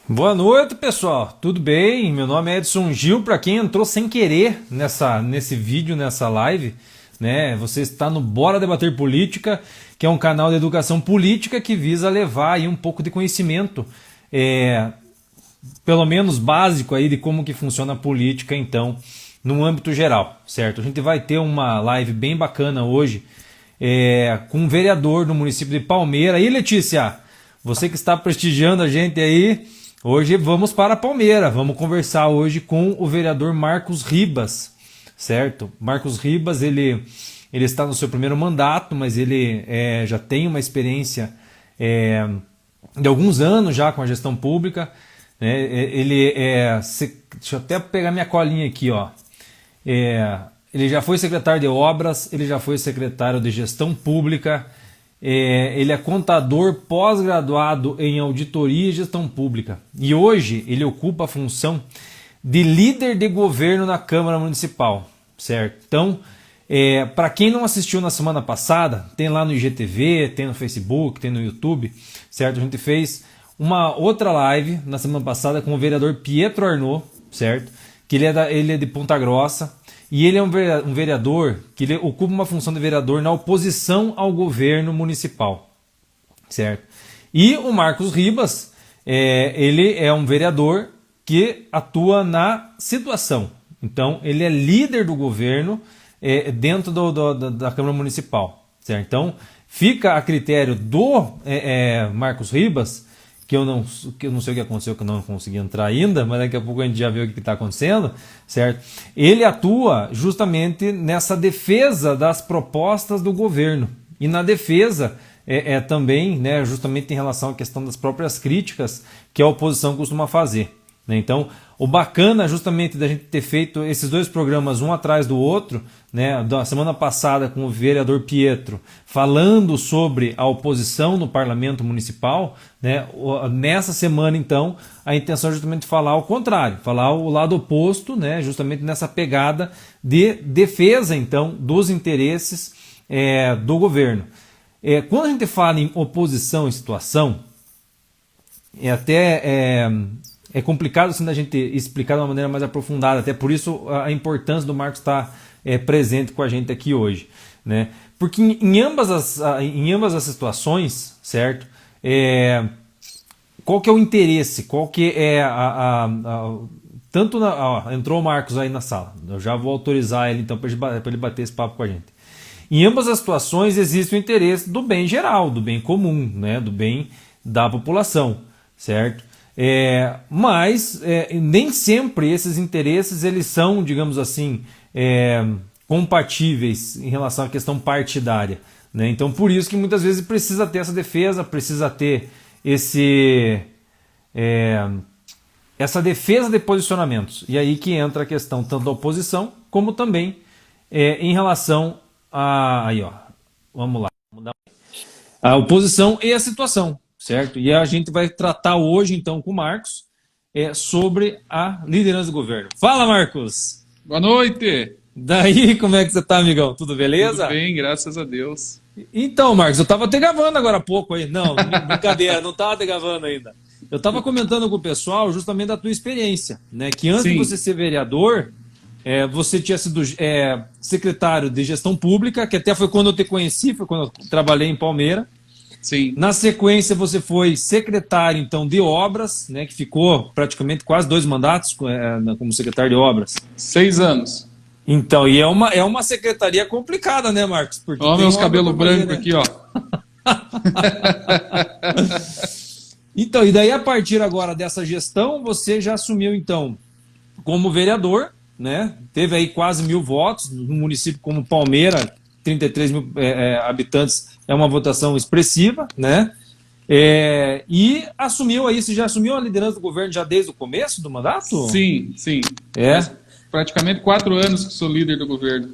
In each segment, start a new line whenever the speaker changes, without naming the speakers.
Boa noite, pessoal. Tudo bem? Meu nome é Edson Gil. Para quem entrou sem querer nesse vídeo, nessa live, né? Você está no Bora Debater Política, que é um canal de educação política que visa levar aí um pouco de conhecimento, pelo menos básico aí de como que funciona a política, então, no âmbito geral, certo? A gente vai ter uma live bem bacana hoje, com um vereador no município de Palmeira. E Letícia, você que está prestigiando a gente aí. Hoje vamos para Palmeira, vamos conversar hoje com o vereador Marcos Ribas, certo? Marcos Ribas, ele está no seu primeiro mandato, mas ele já tem uma experiência de alguns anos já com a gestão pública, né? Deixa eu até pegar minha colinha aqui, ó. Ele já foi secretário de obras, ele já foi secretário de gestão pública, ele é contador pós-graduado em auditoria e gestão pública. E hoje ele ocupa a função de líder de governo na Câmara Municipal, certo? Então, para quem não assistiu na semana passada, tem lá no IGTV, tem no Facebook, tem no YouTube, certo? A gente fez uma outra live na semana passada com o vereador Pietro Arnaud, certo? Que ele é de Ponta Grossa. E ele é um vereador que ele ocupa uma função de vereador na oposição ao governo municipal, certo? E o Marcos Ribas, ele é um vereador que atua na situação. Então, ele é líder do governo dentro da Câmara Municipal, certo? Então, fica a critério do Marcos Ribas, que eu não sei o que aconteceu, que eu não consegui entrar ainda, mas daqui a pouco a gente já vê o que está acontecendo, certo? Ele atua justamente nessa defesa das propostas do governo. E na defesa também, né, justamente em relação à questão das próprias críticas que a oposição costuma fazer, né? Então, o bacana justamente da gente ter feito esses dois programas um atrás do outro, né, da semana passada com o vereador Pietro falando sobre a oposição no parlamento municipal, né, nessa semana então a intenção é justamente falar o contrário, falar o lado oposto, né, justamente nessa pegada de defesa então dos interesses do governo. Quando a gente fala em oposição e situação, é complicado assim da gente explicar de uma maneira mais aprofundada, até por isso a importância do Marcos estar presente com a gente aqui hoje, né? Porque em ambas as situações, certo? Qual que é o interesse? Qual que é entrou o Marcos aí na sala, eu já vou autorizar ele então para ele bater esse papo com a gente. Em ambas as situações existe o interesse do bem geral, do bem comum, né? Do bem da população, certo? Mas nem sempre esses interesses eles são, digamos assim, compatíveis em relação à questão partidária, né? Então, por isso que muitas vezes precisa ter essa defesa, precisa ter essa defesa de posicionamentos. E aí que entra a questão tanto da oposição, como também em relação a... Aí, ó, vamos lá. A oposição e a situação. Certo? E a gente vai tratar hoje, então, com o Marcos, sobre a liderança do governo. Fala, Marcos!
Boa noite!
Daí, como é que você tá, amigão? Tudo beleza?
Tudo bem, graças a Deus.
Então, Marcos, eu tava te gravando agora há pouco aí. Não, brincadeira, não tava te gravando ainda. Eu tava comentando com o pessoal justamente da tua experiência, né? Que antes de você ser vereador, você tinha sido secretário de gestão pública, que até foi quando eu te conheci, foi quando eu trabalhei em Palmeira.
Sim.
Na sequência, você foi secretário, então, de obras, né, que ficou praticamente quase 2 mandatos como secretário de obras.
6 anos.
Então, e é uma secretaria complicada, né, Marcos? Porque
olha meus cabelos brancos, né? Aqui, ó.
Então, e daí, a partir agora dessa gestão, você já assumiu, então, como vereador, né? Teve aí quase 1.000 votos, num município como Palmeira, 33 mil habitantes, é uma votação expressiva, né? E assumiu aí, você já assumiu a liderança do governo já desde o começo do mandato?
Sim. Praticamente 4 anos que sou líder do governo.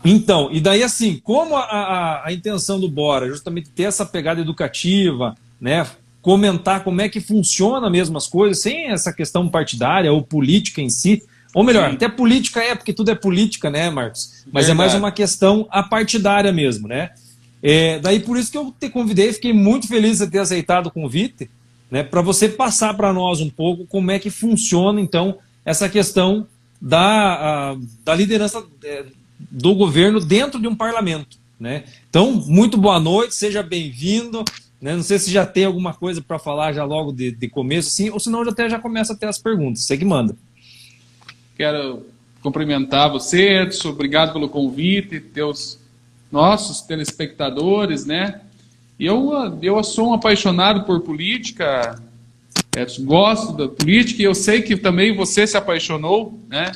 Então, e daí assim, como a intenção do Bora justamente ter essa pegada educativa, né? Comentar como é que funciona mesmo as coisas, sem essa questão partidária ou política em si, ou melhor, sim, até política porque tudo é política, né, Marcos? Mas verdade, é mais uma questão apartidária mesmo, né? Daí por isso que eu te convidei, fiquei muito feliz de ter aceitado o convite, né, para você passar para nós um pouco como é que funciona, então, essa questão da liderança do governo dentro de um parlamento, né? Então, muito boa noite, seja bem-vindo, né? Não sei se já tem alguma coisa para falar já logo de começo, assim, ou senão já começa até as perguntas, você que manda.
Quero cumprimentar você, Edson, obrigado pelo convite, teus nossos telespectadores, né? Eu sou um apaixonado por política, Edson, gosto da política, e eu sei que também você se apaixonou, né?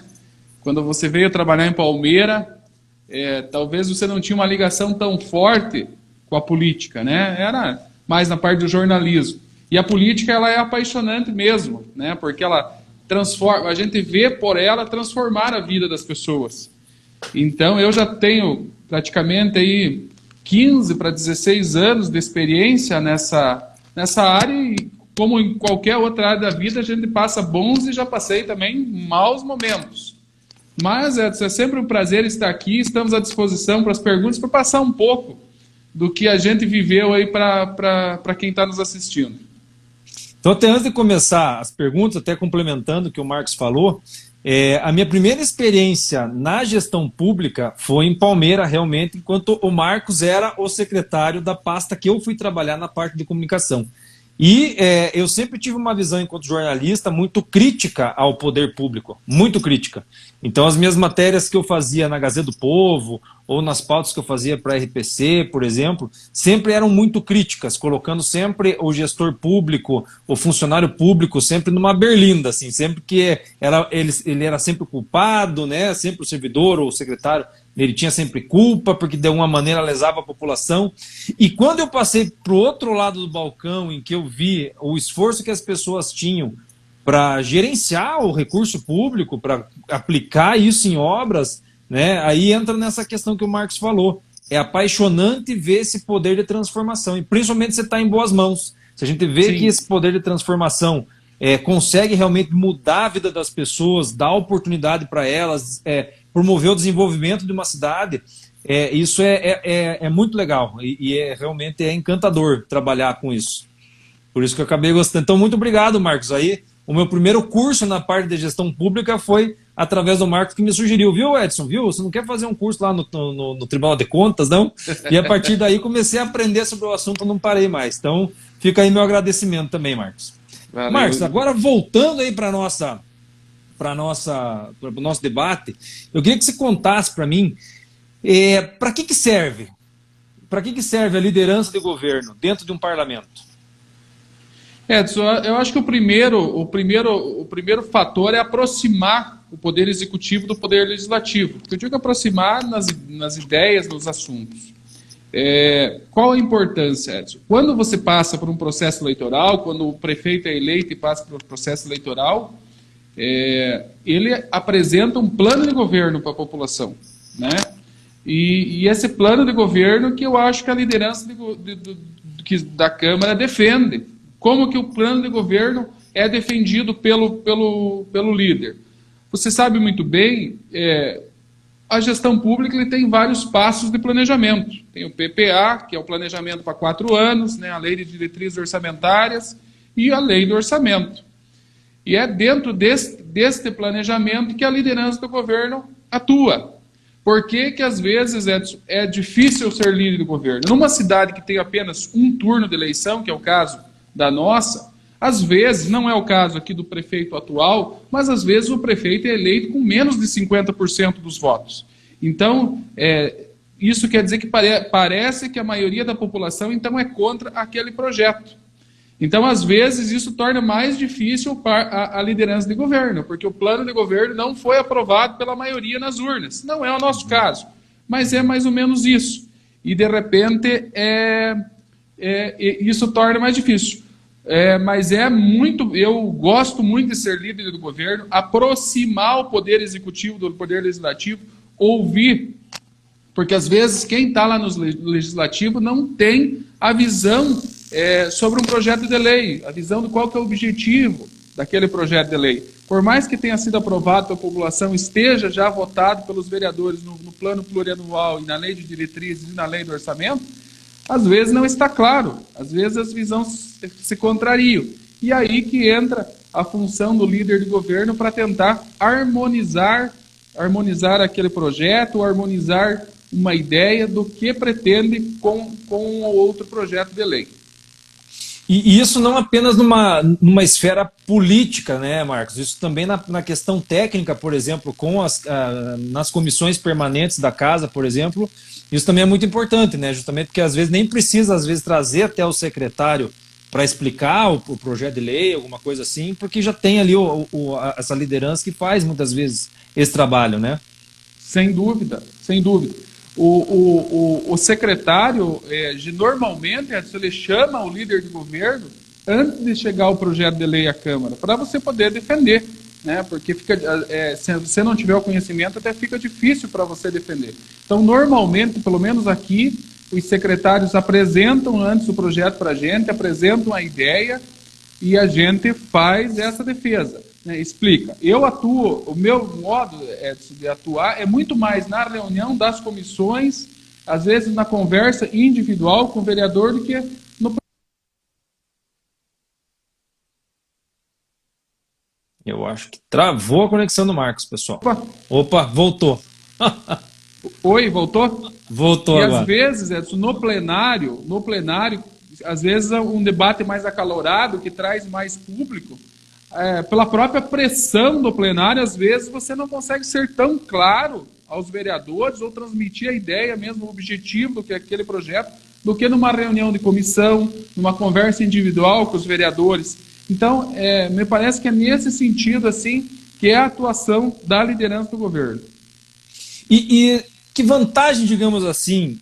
Quando você veio trabalhar em Palmeira, talvez você não tinha uma ligação tão forte com a política, né? Era mais na parte do jornalismo. E a política, ela é apaixonante mesmo, né? Porque ela transforma, a gente vê por ela transformar a vida das pessoas. Então, eu já tenho praticamente aí 15 para 16 anos de experiência nessa área, e como em qualquer outra área da vida, a gente passa bons e já passei também maus momentos. Mas, Edson, é sempre um prazer estar aqui, estamos à disposição para as perguntas, para passar um pouco do que a gente viveu aí para quem está nos assistindo.
Então, até antes de começar as perguntas, até complementando o que o Marcos falou, a minha primeira experiência na gestão pública foi em Palmeira, realmente, enquanto o Marcos era o secretário da pasta que eu fui trabalhar na parte de comunicação. E eu sempre tive uma visão, enquanto jornalista, muito crítica ao poder público, muito crítica. Então, as minhas matérias que eu fazia na Gazeta do Povo, ou nas pautas que eu fazia para a RPC, por exemplo, sempre eram muito críticas, colocando sempre o gestor público, o funcionário público, sempre numa berlinda, assim, sempre que ele era sempre o culpado, né? Sempre o servidor ou o secretário, ele tinha sempre culpa, porque de alguma maneira lesava a população. E quando eu passei para o outro lado do balcão, em que eu vi o esforço que as pessoas tinham para gerenciar o recurso público, para aplicar isso em obras, né, aí entra nessa questão que o Marcos falou. É apaixonante ver esse poder de transformação, e principalmente você está em boas mãos. Se a gente vê
Sim.
que esse poder de transformação consegue realmente mudar a vida das pessoas, dar oportunidade para elas, promover o desenvolvimento de uma cidade, isso é muito legal e realmente é encantador trabalhar com isso. Por isso que eu acabei gostando. Então, muito obrigado, Marcos. Aí, o meu primeiro curso na parte de gestão pública foi através do Marcos, que me sugeriu, viu, Edson? Viu? Você não quer fazer um curso lá no Tribunal de Contas, não? E a partir daí comecei a aprender sobre o assunto, não parei mais. Então, fica aí meu agradecimento também, Marcos. Valeu. Marcos, agora voltando aí para o nosso debate, eu queria que você contasse para mim para que serve? Para que serve a liderança de governo dentro de um parlamento?
Edson, eu acho que o primeiro fator é aproximar o poder executivo do poder legislativo. Eu digo aproximar nas ideias, nos assuntos. Qual a importância, Edson? Quando você passa por um processo eleitoral, quando o prefeito é eleito e passa por um processo eleitoral, ele apresenta um plano de governo para a população, né? E esse plano de governo que eu acho que a liderança da Câmara defende. Como que o plano de governo é defendido pelo líder? Você sabe muito bem, a gestão pública ele tem vários passos de planejamento. Tem o PPA, que é o planejamento para 4 anos, né, a Lei de Diretrizes Orçamentárias e a Lei do Orçamento. E é dentro deste planejamento que a liderança do governo atua. Por que que às vezes é difícil ser líder do governo? Numa cidade que tem apenas um turno de eleição, que é o caso da nossa, às vezes, não é o caso aqui do prefeito atual, mas às vezes o prefeito é eleito com menos de 50% dos votos. Então, isso quer dizer que parece que a maioria da população então é contra aquele projeto. Então, às vezes, isso torna mais difícil a liderança de governo, porque o plano de governo não foi aprovado pela maioria nas urnas. Não é o nosso caso, mas é mais ou menos isso. E, de repente, isso torna mais difícil. Mas eu gosto muito de ser líder do governo, aproximar o poder executivo do poder legislativo, ouvir, porque às vezes quem está lá no legislativo não tem a visão sobre um projeto de lei, a visão de qual que é o objetivo daquele projeto de lei. Por mais que tenha sido aprovado pela população, esteja já votado pelos vereadores no plano plurianual e na lei de diretrizes e na lei do orçamento, às vezes não está claro, às vezes as visões se contrariam. e aí que entra a função do líder de governo para tentar harmonizar aquele projeto, harmonizar uma ideia do que pretende com um ou outro projeto de lei.
E isso não apenas numa esfera política, né, Marcos? Isso também na questão técnica, por exemplo, nas comissões permanentes da casa, por exemplo, isso também é muito importante, né? Justamente porque às vezes nem precisa trazer até o secretário para explicar o projeto de lei, alguma coisa assim, porque já tem ali essa liderança que faz muitas vezes esse trabalho, né?
Sem dúvida, sem dúvida. O secretário, normalmente, ele chama o líder de governo antes de chegar o projeto de lei à Câmara, para você poder defender, né? Porque se você não tiver o conhecimento, até fica difícil para você defender. Então, normalmente, pelo menos aqui, os secretários apresentam antes o projeto para a gente, apresentam a ideia e a gente faz essa defesa. Explica. O meu modo de atuar é muito mais na reunião das comissões, às vezes na conversa individual com o vereador, do que no...
Eu acho que travou a conexão do Marcos, pessoal. Opa, voltou.
Oi, voltou?
Voltou
e
agora.
Às vezes, Edson, no plenário, às vezes é um debate mais acalorado, que traz mais público. Pela própria pressão do plenário, às vezes você não consegue ser tão claro aos vereadores ou transmitir a ideia mesmo, o objetivo do que é aquele projeto, do que numa reunião de comissão, numa conversa individual com os vereadores. Então, me parece que é nesse sentido assim que é a atuação da liderança do governo.
E que vantagem, digamos assim,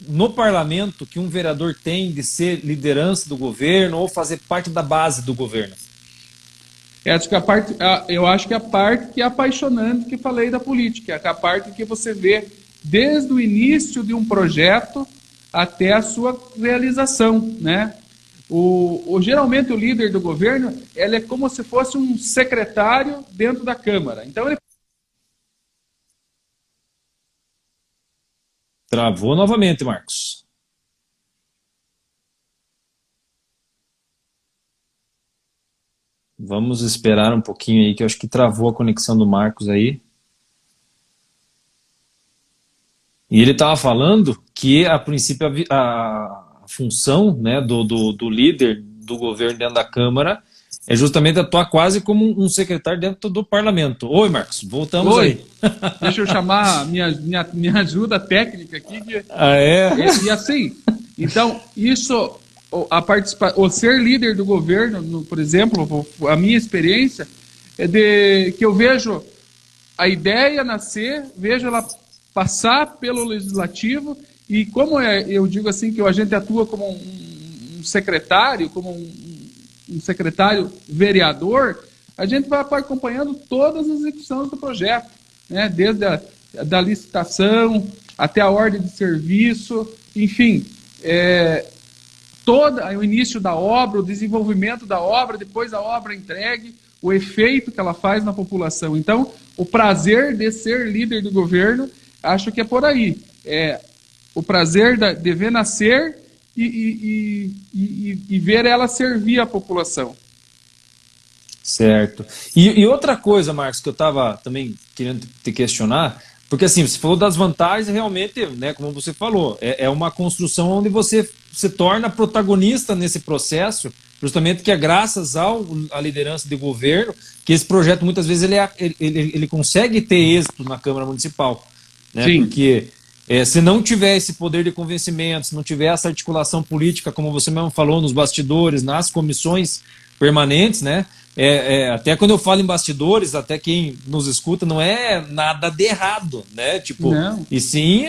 no parlamento que um vereador tem de ser liderança do governo ou fazer parte da base do governo?
Eu acho que a parte que é apaixonante que falei da política, é a parte que você vê desde o início de um projeto até a sua realização, né? Geralmente o líder do governo, ele é como se fosse um secretário dentro da Câmara. Então ele...
Travou novamente, Marcos. Vamos esperar um pouquinho aí, que eu acho que travou a conexão do Marcos aí. E ele estava falando que, a princípio, a função, né, do líder do governo dentro da Câmara é justamente atuar quase como um secretário dentro do parlamento. Oi, Marcos, voltamos aí.
Deixa eu chamar minha ajuda técnica aqui. E assim, então, isso... o ser líder do governo, por exemplo, a minha experiência é que eu vejo a ideia nascer, vejo ela passar pelo legislativo e como eu digo assim que a gente atua como um secretário, como um secretário vereador, a gente vai acompanhando todas as execuções do projeto, né? Desde da licitação até a ordem de serviço, enfim, todo o início da obra, o desenvolvimento da obra, depois a obra entregue, o efeito que ela faz na população. Então, o prazer de ser líder do governo, acho que é por aí. O prazer de ver nascer e ver ela servir a população.
Certo. E outra coisa, Marcos, que eu estava também querendo te questionar, porque assim, você falou das vantagens, realmente, né, como você falou, é uma construção onde você se torna protagonista nesse processo, justamente que é graças à liderança de governo que esse projeto muitas vezes ele consegue ter êxito na Câmara Municipal, né?
Sim.
Porque se não tiver esse poder de convencimento, se não tiver essa articulação política, como você mesmo falou, nos bastidores, nas comissões permanentes, né? Até quando eu falo em bastidores, até quem nos escuta, não é nada de errado, né? Tipo,
não.
E sim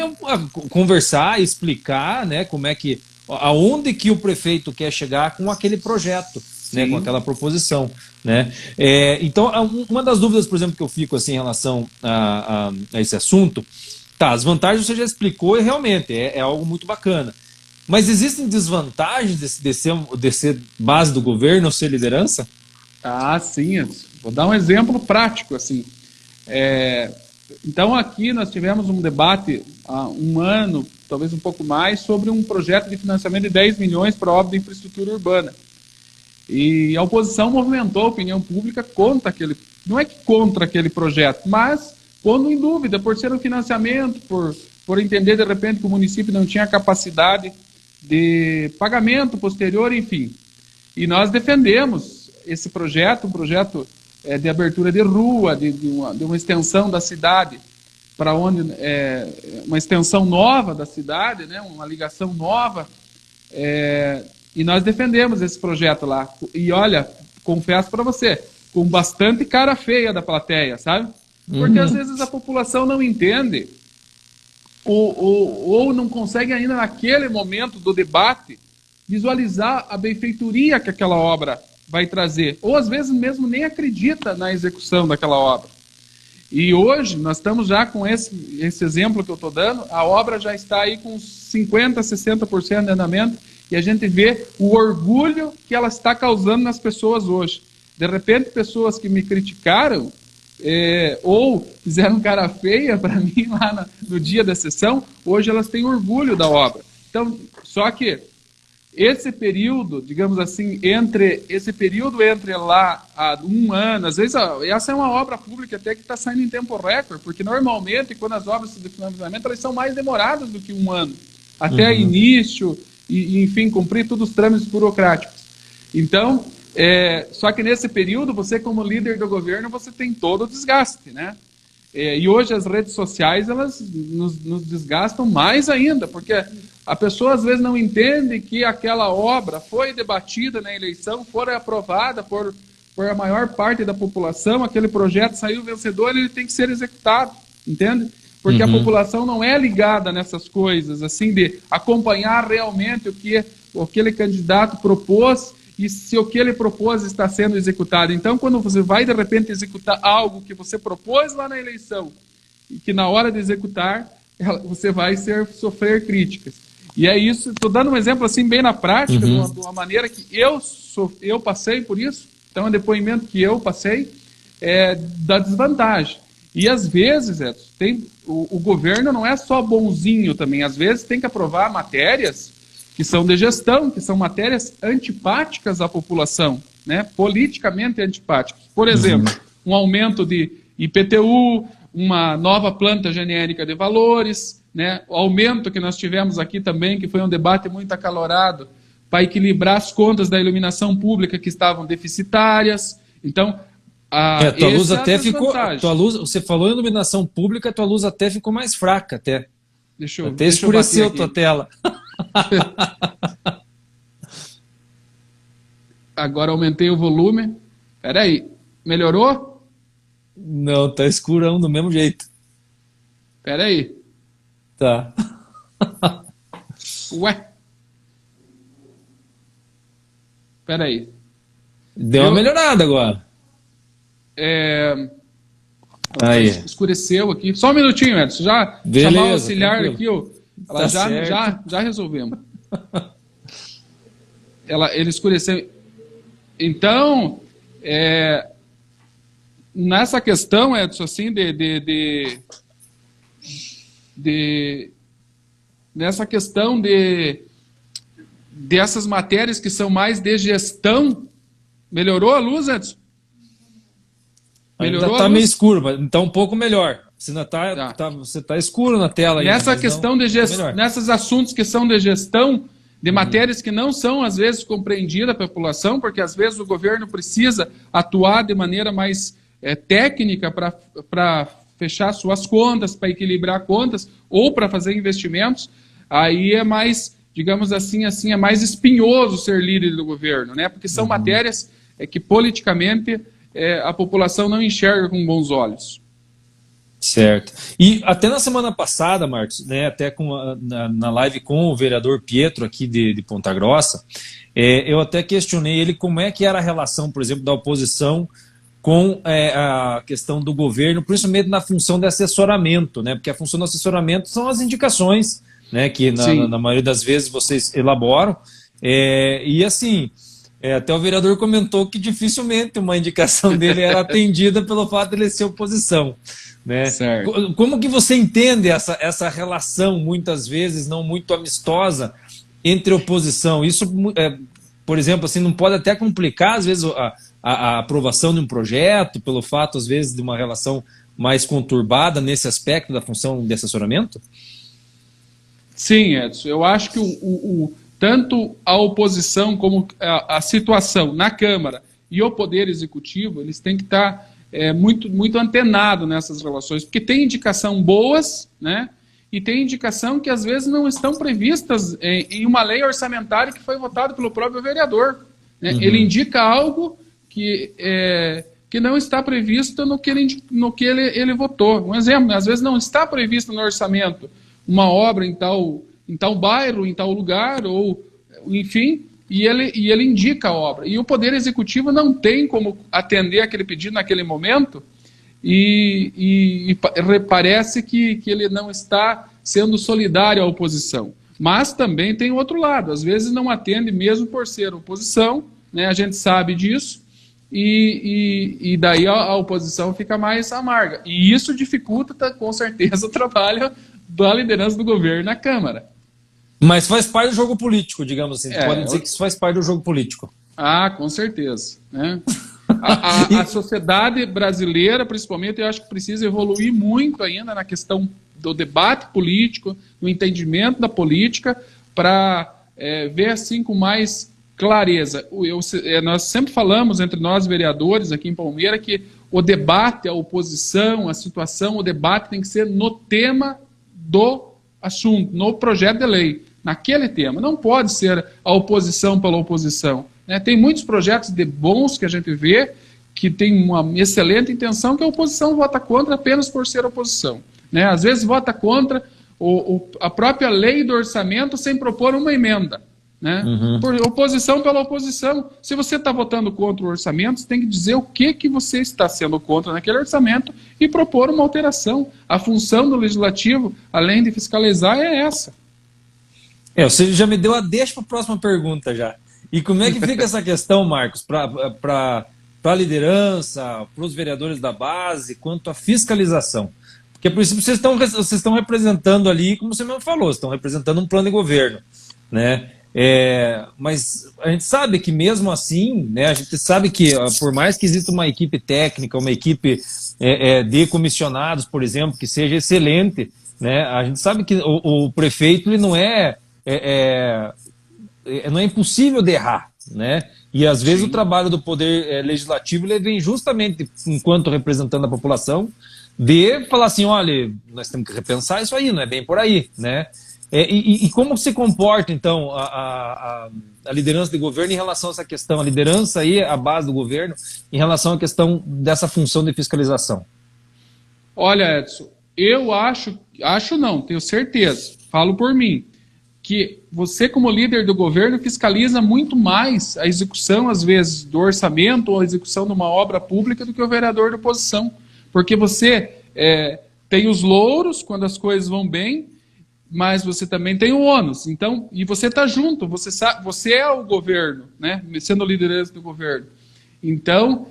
conversar, explicar, né, como é que, aonde que o prefeito quer chegar com aquele projeto, né, com aquela proposição, né? Então, uma das dúvidas, por exemplo, que eu fico assim em relação a esse assunto, tá, as vantagens você já explicou e realmente é algo muito bacana. Mas existem desvantagens de ser base do governo ou ser liderança?
Ah, sim. Vou dar um exemplo prático, assim. Então, aqui nós tivemos um debate há um ano, talvez um pouco mais, sobre um projeto de financiamento de 10 milhões para a obra de infraestrutura urbana. E a oposição movimentou a opinião pública contra aquele, não é que contra aquele projeto, mas pondo em dúvida, por ser um financiamento, por entender de repente que o município não tinha capacidade de pagamento posterior, enfim. E nós defendemos esse projeto, um projeto de abertura de rua, de uma extensão da cidade, para onde uma extensão nova da cidade, né, uma ligação nova, e nós defendemos esse projeto lá. E olha, confesso para você, com bastante cara feia da plateia, sabe? Porque às vezes a população não entende ou não consegue ainda naquele momento do debate visualizar a benfeitoria que aquela obra vai trazer, ou às vezes mesmo nem acredita na execução daquela obra. E hoje nós estamos já com esse exemplo que eu estou dando, a obra já está aí com 50%, 60% de andamento, e a gente vê o orgulho que ela está causando nas pessoas hoje. De repente, pessoas que me criticaram, ou fizeram cara feia para mim lá no dia da sessão, hoje elas têm orgulho da obra. Então, só que esse período, digamos assim, entre lá há um ano, às vezes essa é uma obra pública até que está saindo em tempo recorde, porque normalmente quando as obras de financiamento elas são mais demoradas do que um ano, até início e enfim, cumprir todos os trâmites burocráticos. Então, só que nesse período, você como líder do governo, você tem todo o desgaste, né? E hoje as redes sociais, elas nos desgastam mais ainda, porque a pessoa às vezes não entende que aquela obra foi debatida na eleição, foi aprovada por a maior parte da população, aquele projeto saiu vencedor, ele tem que ser executado, entende? Porque a população não é ligada nessas coisas, assim, de acompanhar realmente o que aquele candidato propôs e se o que ele propôs está sendo executado. Então, quando você vai, de repente, executar algo que você propôs lá na eleição e que na hora de executar, você vai sofrer críticas. E é isso, estou dando um exemplo assim bem na prática, de uma maneira que eu passei por isso, então é um depoimento que eu passei da desvantagem. E às vezes, o governo não é só bonzinho também, às vezes tem que aprovar matérias que são de gestão, que são matérias antipáticas à população, né? Politicamente antipáticas. Por exemplo, um aumento de IPTU, uma nova planta genérica de valores, né? O aumento que nós tivemos aqui também, que foi um debate muito acalorado, para equilibrar as contas da iluminação pública que estavam deficitárias. Então,
tua luz até ficou. Você falou em iluminação pública, tua luz até ficou mais fraca, até. Até escureceu a tua tela.
Agora aumentei o volume. Espera aí, melhorou?
Não, tá escurão do mesmo jeito.
Espera aí.
Tá.
Ué. Espera aí.
Deu uma melhorada agora.
Aí. Escureceu aqui. Só um minutinho, Edson. Já chamar o auxiliar tranquilo. Aqui, ela já resolvemos. Ele escureceu. Então, nessa questão, Edson, assim, nessa questão dessas matérias que são mais de gestão, melhorou a luz, Edson?
Melhorou, ainda está meio escuro, mas está um pouco melhor. Você está escuro na tela.
Nessa questão de gestão, nesses assuntos que são de gestão, de matérias que não são, às vezes, compreendidas pela população, porque, às vezes, o governo precisa atuar de maneira mais técnica para fechar suas contas, para equilibrar contas, ou para fazer investimentos, aí é mais, digamos assim, é mais espinhoso ser líder do governo, né? Porque são matérias que, politicamente, a população não enxerga com bons olhos.
Certo. E até na semana passada, Marcos, né, até na live com o vereador Pietro aqui de Ponta Grossa, eu até questionei ele como é que era a relação, por exemplo, da oposição com a questão do governo, principalmente na função de assessoramento, né? Porque a função do assessoramento são as indicações, né, que na maioria das vezes vocês elaboram. E assim, até o vereador comentou que dificilmente uma indicação dele era atendida pelo fato de ele ser oposição. Né?
Certo.
Como que você entende essa relação, muitas vezes, não muito amistosa, entre oposição? Isso por exemplo, assim, não pode até complicar, às vezes, a aprovação de um projeto, pelo fato, às vezes, de uma relação mais conturbada nesse aspecto da função de assessoramento?
Sim, Edson. Eu acho que tanto a oposição como a situação na Câmara e o Poder Executivo, eles têm que estar muito antenados nessas relações, porque tem indicação boas, né? E tem indicação que às vezes não estão previstas em uma lei orçamentária que foi votada pelo próprio vereador. Né? Uhum. Ele indica algo que não está previsto no que ele votou. Um exemplo, às vezes não está previsto no orçamento uma obra em tal bairro, em tal lugar, ou enfim, e ele indica a obra. E o Poder Executivo não tem como atender aquele pedido naquele momento, e parece que ele não está sendo solidário à oposição. Mas também tem o outro lado, às vezes não atende mesmo por ser oposição, né? A gente sabe disso, e daí a oposição fica mais amarga. E isso dificulta, com certeza, o trabalho da liderança do governo na Câmara.
Mas faz parte do jogo político, digamos assim. Pode dizer que isso faz parte do jogo político.
Ah, com certeza. Né? A sociedade brasileira, principalmente, eu acho que precisa evoluir muito ainda na questão do debate político, no entendimento da política, para ver assim com mais clareza. Nós sempre falamos entre nós vereadores aqui em Palmeira que o debate, a oposição, a situação, o debate tem que ser no tema do assunto, no projeto de lei, naquele tema. Não pode ser a oposição pela oposição. Né? Tem muitos projetos de bons que a gente vê que tem uma excelente intenção que a oposição vota contra apenas por ser oposição. Né? Às vezes vota contra a própria lei do orçamento sem propor uma emenda. Né? Uhum. Por oposição pela oposição. Se você está votando contra o orçamento, você tem que dizer o que você está sendo contra naquele orçamento e propor uma alteração. A função do legislativo, além de fiscalizar, é essa.
Você já me deu a deixa para a próxima pergunta já. E como é que fica essa questão, Marcos, para a liderança, para os vereadores da base, quanto à fiscalização? Porque, a princípio, vocês estão representando ali, como você mesmo falou, estão representando um plano de governo, né? Mas a gente sabe que mesmo assim, né, a gente sabe que por mais que exista uma equipe técnica, uma equipe de comissionados, por exemplo, que seja excelente, né, a gente sabe que o prefeito ele não é impossível de errar, né? E às vezes o trabalho do poder legislativo ele vem justamente enquanto representando a população de falar assim, olha, nós temos que repensar isso aí, não é bem por aí, né? E como se comporta, então, a liderança do governo em relação a essa questão, a liderança e a base do governo em relação à questão dessa função de fiscalização?
Olha, Edson, eu acho não, tenho certeza, falo por mim, que você como líder do governo fiscaliza muito mais a execução, às vezes, do orçamento ou a execução de uma obra pública do que o vereador da oposição. Porque você tem os louros quando as coisas vão bem, mas você também tem o ônus. Então, e você está junto, você é o governo, né? Sendo liderança do governo. Então,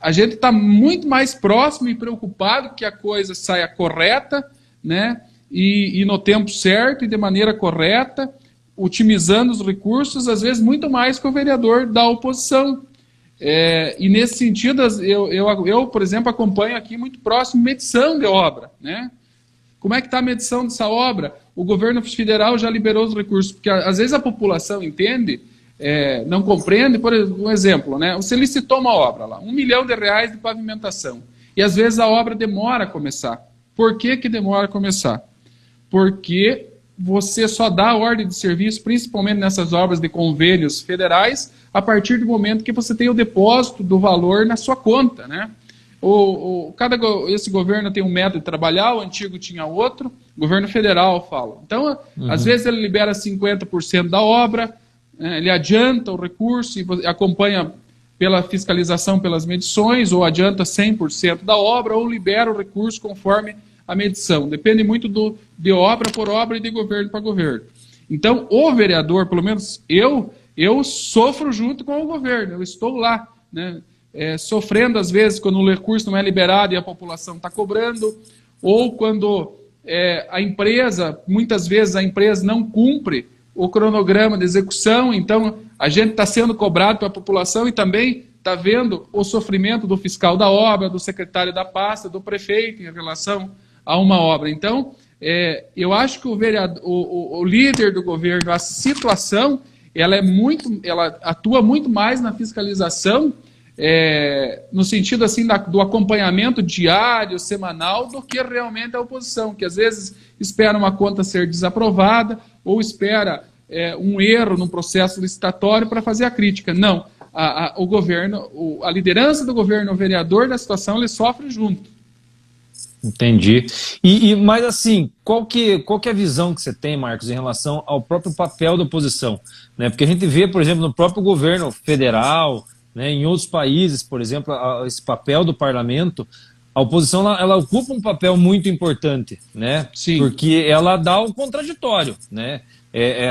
a gente está muito mais próximo e preocupado que a coisa saia correta, né? E no tempo certo e de maneira correta, otimizando os recursos, às vezes muito mais que o vereador da oposição. E nesse sentido, eu, por exemplo, acompanho aqui muito próximo medição de obra, né? Como é que está a medição dessa obra? O governo federal já liberou os recursos, porque às vezes a população entende, não compreende. Por exemplo, né? Você licitou uma obra lá, R$1 milhão de pavimentação, e às vezes a obra demora a começar. Por que demora a começar? Porque você só dá a ordem de serviço, principalmente nessas obras de convênios federais, a partir do momento que você tem o depósito do valor na sua conta, né? Esse governo tem um método de trabalhar, o antigo tinha outro, o governo federal fala. Então, às vezes ele libera 50% da obra, ele adianta o recurso e acompanha pela fiscalização, pelas medições, ou adianta 100% da obra, ou libera o recurso conforme a medição. Depende muito de obra por obra e de governo para governo. Então, o vereador, pelo menos eu sofro junto com o governo, eu estou lá, né, sofrendo às vezes quando o recurso não é liberado e a população está cobrando, ou quando a empresa, muitas vezes a empresa não cumpre o cronograma de execução, então a gente está sendo cobrado pela população e também está vendo o sofrimento do fiscal da obra, do secretário da pasta, do prefeito em relação a uma obra. Então, eu acho que o líder do governo, a situação, ela atua muito mais na fiscalização, no sentido assim do acompanhamento diário, semanal, do que realmente a oposição, que às vezes espera uma conta ser desaprovada ou espera um erro no processo licitatório para fazer a crítica. Não, o governo, a liderança do governo, o vereador da situação, ele sofre junto.
Entendi. Mas assim, qual que é a visão que você tem, Marcos, em relação ao próprio papel da oposição? Né? Porque a gente vê, por exemplo, no próprio governo federal, né, em outros países, por exemplo, esse papel do parlamento, a oposição ela ocupa um papel muito importante, né?
Sim.
Porque ela dá o contraditório, né?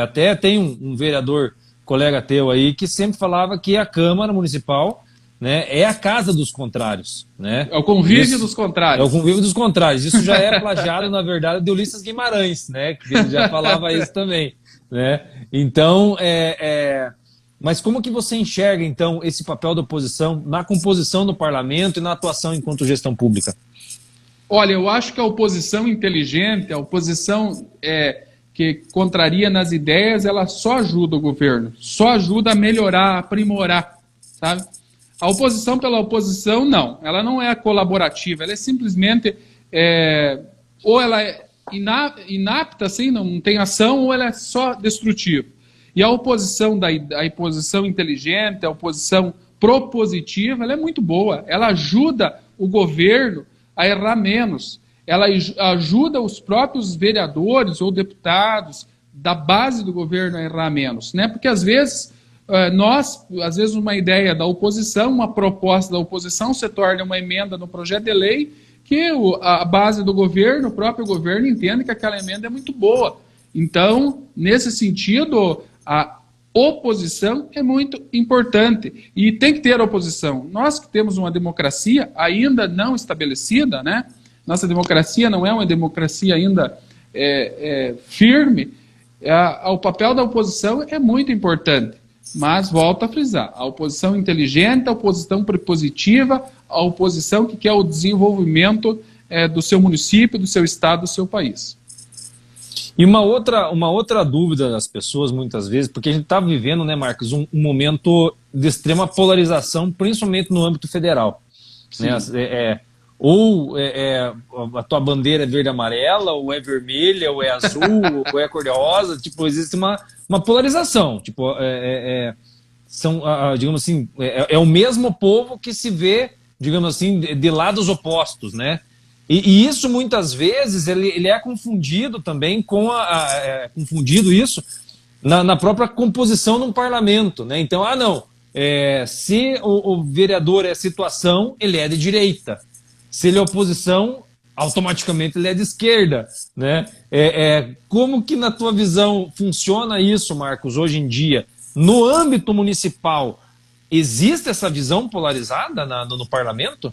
Até tem um vereador, colega teu aí, que sempre falava que a Câmara Municipal, né, é a casa dos contrários, né?
É o convívio dos contrários.
É o convívio dos contrários. Isso já é plagiado, na verdade, de Ulisses Guimarães, né? Que ele já falava isso também, né? Então, mas como que você enxerga, então, esse papel da oposição na composição do parlamento e na atuação enquanto gestão pública?
Olha, eu acho que a oposição inteligente, a oposição que contraria nas ideias, ela só ajuda o governo, só ajuda a melhorar, a aprimorar, sabe? A oposição pela oposição, não. Ela não é colaborativa, ela é simplesmente, ou ela é inapta, assim, não tem ação, ou ela é só destrutiva. E a oposição, a oposição inteligente, a oposição propositiva, ela é muito boa. Ela ajuda o governo a errar menos. Ela ajuda os próprios vereadores ou deputados da base do governo a errar menos, né? Porque às vezes uma ideia da oposição, uma proposta da oposição se torna uma emenda no projeto de lei que a base do governo, o próprio governo entende que aquela emenda é muito boa. Então, nesse sentido, a oposição é muito importante e tem que ter oposição. Nós que temos uma democracia ainda não estabelecida, né? Nossa democracia não é uma democracia ainda firme, o papel da oposição é muito importante. Mas, volto a frisar, a oposição inteligente, a oposição propositiva, a oposição que quer o desenvolvimento do seu município, do seu estado, do seu país.
E uma outra dúvida das pessoas, muitas vezes, porque a gente está vivendo, né, Marcos, um momento de extrema polarização, principalmente no âmbito federal. Né? Ou a tua bandeira é verde e amarela, ou é vermelha, ou é azul, ou é cor-de-rosa, tipo, existe uma polarização, tipo, digamos assim, é o mesmo povo que se vê, digamos assim, de lados opostos, né? E isso muitas vezes ele é confundido também confundido isso na própria composição de um parlamento, né? Então, se o vereador é situação, ele é de direita. Se ele é oposição, automaticamente ele é de esquerda, né? Como que na tua visão funciona isso, Marcos, hoje em dia? No âmbito municipal, existe essa visão polarizada no parlamento?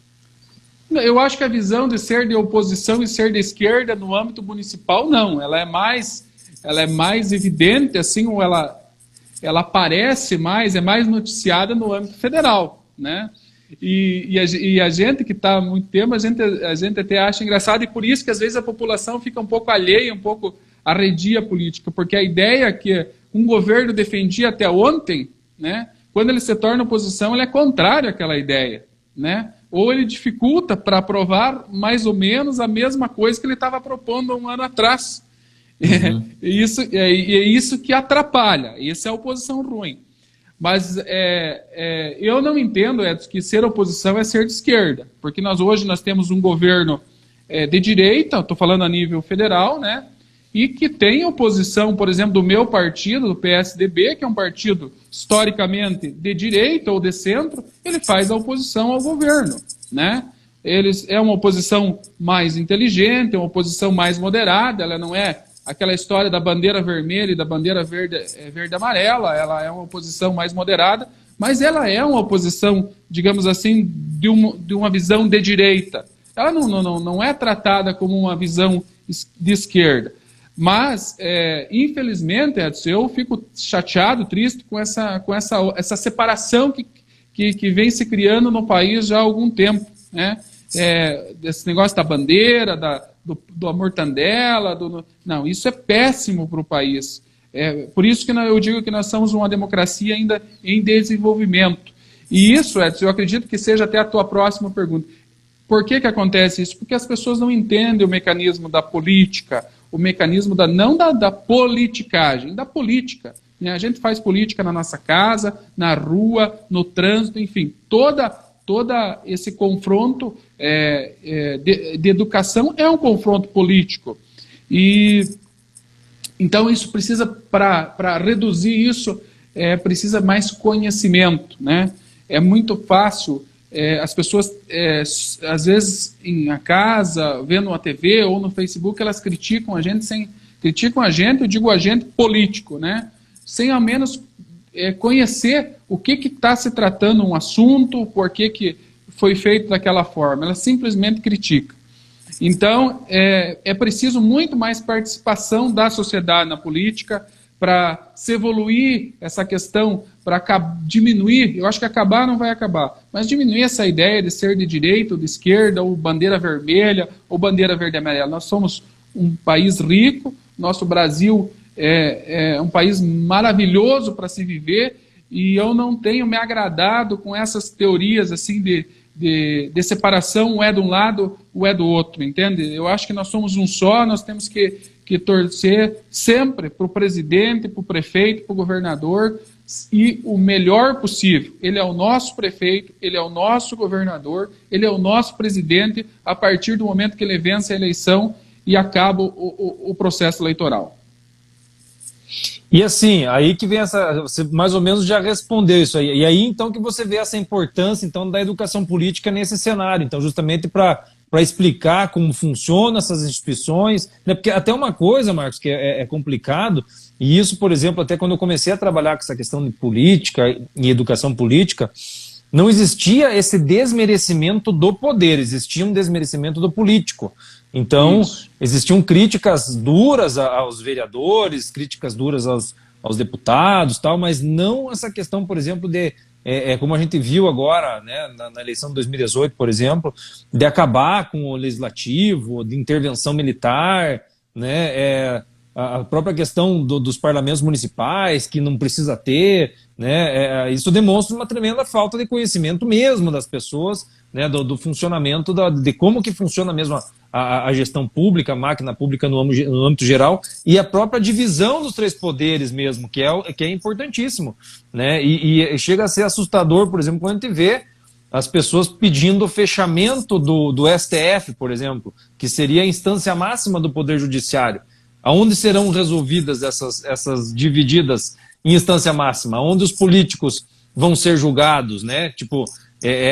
Eu acho que a visão de ser de oposição e ser de esquerda no âmbito municipal, não. Ela é mais evidente, assim, ou ela aparece mais, é mais noticiada no âmbito federal, né? E a gente que está há muito tempo, a gente até acha engraçado, e por isso que às vezes a população fica um pouco alheia, um pouco arredia a política, porque a ideia que um governo defendia até ontem, né, quando ele se torna oposição, ele é contrário àquela ideia, né? Ou ele dificulta para aprovar mais ou menos a mesma coisa que ele estava propondo há um ano atrás. Uhum. Isso que atrapalha, essa é a oposição ruim. Mas eu não entendo, Edson, que ser oposição é ser de esquerda, porque hoje nós temos um governo de direita, estou falando a nível federal, né, e que tem oposição, por exemplo, do meu partido, do PSDB, que é um partido historicamente de direita ou de centro, ele faz a oposição ao governo, né? É uma oposição mais inteligente, é uma oposição mais moderada, ela não é aquela história da bandeira vermelha e da bandeira verde e amarela, ela é uma oposição mais moderada, mas ela é uma oposição, digamos assim, de uma visão de direita. Ela não é tratada como uma visão de esquerda. Mas, infelizmente, Edson, eu fico chateado, triste com essa separação que vem se criando no país já há algum tempo, né? Desse negócio da bandeira, do mortandela, não, isso é péssimo para o país. Por isso que eu digo que nós somos uma democracia ainda em desenvolvimento. E isso, Edson, eu acredito que seja até a tua próxima pergunta. Por que acontece isso? Porque as pessoas não entendem o mecanismo da política, o mecanismo não da politicagem, da política. Né? A gente faz política na nossa casa, na rua, no trânsito, enfim, toda esse confronto de educação é um confronto político. E então isso precisa, para reduzir isso, precisa mais conhecimento, né? É muito fácil as pessoas, às vezes, em casa, vendo uma TV ou no Facebook, elas criticam a gente, eu digo a gente político, né? Sem ao menos conhecer o que está se tratando um assunto, por que foi feito daquela forma. Ela simplesmente critica. Então, é preciso muito mais participação da sociedade na política para se evoluir essa questão, para diminuir, eu acho que acabar não vai acabar, mas diminuir essa ideia de ser de direita ou de esquerda, ou bandeira vermelha, ou bandeira verde e amarela. Nós somos um país rico, nosso Brasil é um país maravilhoso para se viver, e eu não tenho me agradado com essas teorias assim de separação, um é de um lado, o é do outro, entende? Eu acho que nós somos um só, nós temos que torcer sempre para o presidente, para o prefeito, para o governador, e o melhor possível. Ele é o nosso prefeito, ele é o nosso governador, ele é o nosso presidente, a partir do momento que ele vence a eleição e acaba o processo eleitoral.
E assim, aí que vem você mais ou menos já respondeu isso aí. E aí então que você vê essa importância então da educação política nesse cenário. Então justamente para explicar como funcionam essas instituições, né? Porque até uma coisa, Marcos, que é complicado, e isso, por exemplo, até quando eu comecei a trabalhar com essa questão de política e educação política, não existia esse desmerecimento do poder, existia um desmerecimento do político. Então, existiam críticas duras aos vereadores, críticas duras aos deputados, tal, mas não essa questão, por exemplo, como a gente viu agora, né, na eleição de 2018, por exemplo, de acabar com o legislativo, de intervenção militar, né, a própria questão dos parlamentos municipais, que não precisa ter, né, isso demonstra uma tremenda falta de conhecimento mesmo das pessoas, né, do funcionamento, de como que funciona mesmo a gestão pública, a máquina pública no âmbito geral, e a própria divisão dos três poderes mesmo, que é importantíssimo, né? E chega a ser assustador, por exemplo, quando a gente vê as pessoas pedindo o fechamento do STF, por exemplo, que seria a instância máxima do Poder Judiciário. Aonde serão resolvidas essas divididas em instância máxima? Onde os políticos vão ser julgados, né? Tipo,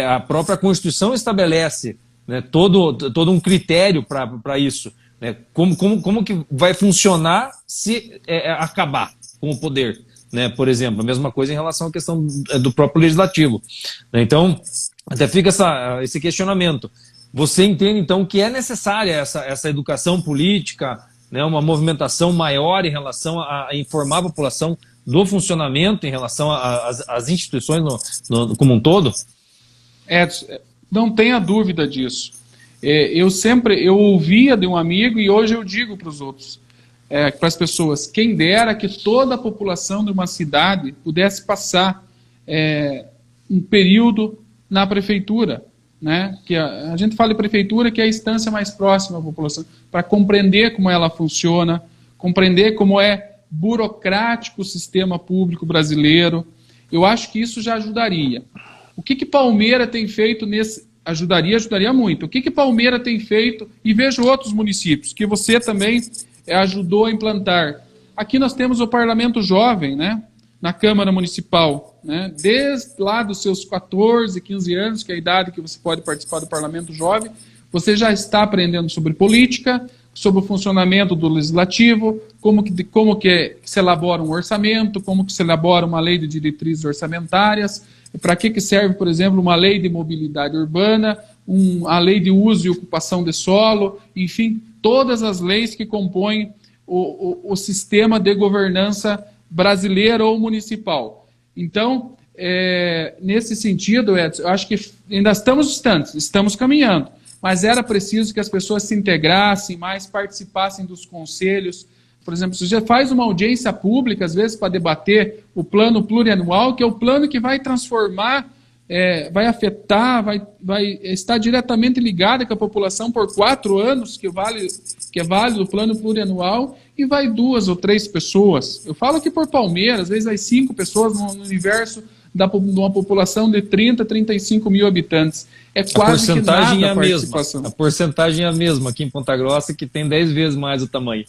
a própria Constituição estabelece, né, todo um critério para isso, né? Como que vai funcionar se acabar com o poder, né? Por exemplo, a mesma coisa em relação à questão do próprio legislativo, né? Então, até fica esse questionamento. Você entende, então, que é necessária essa educação política, né, uma movimentação maior em relação a informar a população do funcionamento em relação às instituições como um todo?
Edson, não tenha dúvida disso. Eu ouvia de um amigo e hoje eu digo para os outros, para as pessoas, quem dera que toda a população de uma cidade pudesse passar um período na prefeitura, né? Que a gente fala de prefeitura, que é a instância mais próxima à população, para compreender como ela funciona, compreender como é burocrático o sistema público brasileiro. Eu acho que isso já ajudaria. O que Palmeira tem feito nesse... Ajudaria muito. O que Palmeira tem feito, e vejo outros municípios, que você também ajudou a implantar. Aqui nós temos o Parlamento Jovem, né? Na Câmara Municipal, né? Desde lá dos seus 14, 15 anos, que é a idade que você pode participar do Parlamento Jovem, você já está aprendendo sobre política, sobre o funcionamento do legislativo, como que se elabora um orçamento, como que se elabora uma lei de diretrizes orçamentárias, para que serve, por exemplo, uma lei de mobilidade urbana, a lei de uso e ocupação de solo, enfim, todas as leis que compõem o sistema de governança brasileira ou municipal. Então, nesse sentido, Edson, eu acho que ainda estamos distantes, estamos caminhando, mas era preciso que as pessoas se integrassem mais, participassem dos conselhos. Por exemplo, você já faz uma audiência pública, às vezes, para debater o plano plurianual, que é o plano que vai transformar, vai afetar, vai estar diretamente ligado com a população por 4 anos, que é válido o plano plurianual, e vai 2 ou 3 pessoas. Eu falo aqui por Palmeiras, às vezes vai 5 pessoas no universo de uma população de 30, 35 mil habitantes. É quase que nada a participação.
A porcentagem é a mesma aqui em Ponta Grossa, que tem 10 vezes mais o tamanho.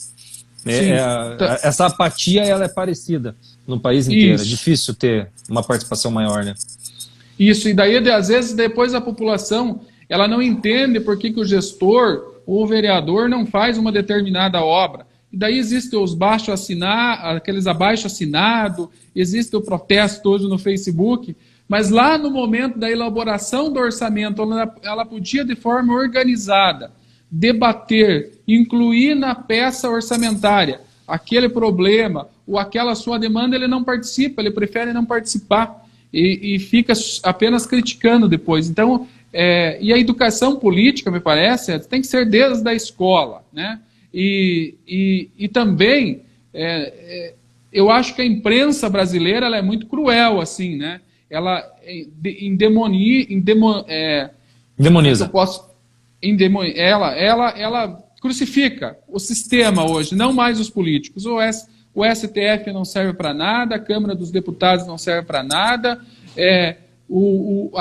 Essa apatia ela é parecida no país inteiro. É difícil ter uma participação maior, né?
Isso, e daí às vezes depois a população ela não entende por que o gestor ou o vereador não faz uma determinada obra. E daí existem os aqueles abaixo assinado, existe o protesto hoje no Facebook, mas lá no momento da elaboração do orçamento, ela podia de forma organizada debater, incluir na peça orçamentária aquele problema ou aquela sua demanda, ele não participa, ele prefere não participar e fica apenas criticando depois. Então, e a educação política, me parece, tem que ser desde a escola, né? E também, eu acho que a imprensa brasileira ela é muito cruel, assim, né? Ela
demoniza.
Ela crucifica o sistema hoje, não mais os políticos. O STF não serve para nada, a Câmara dos Deputados não serve para nada, o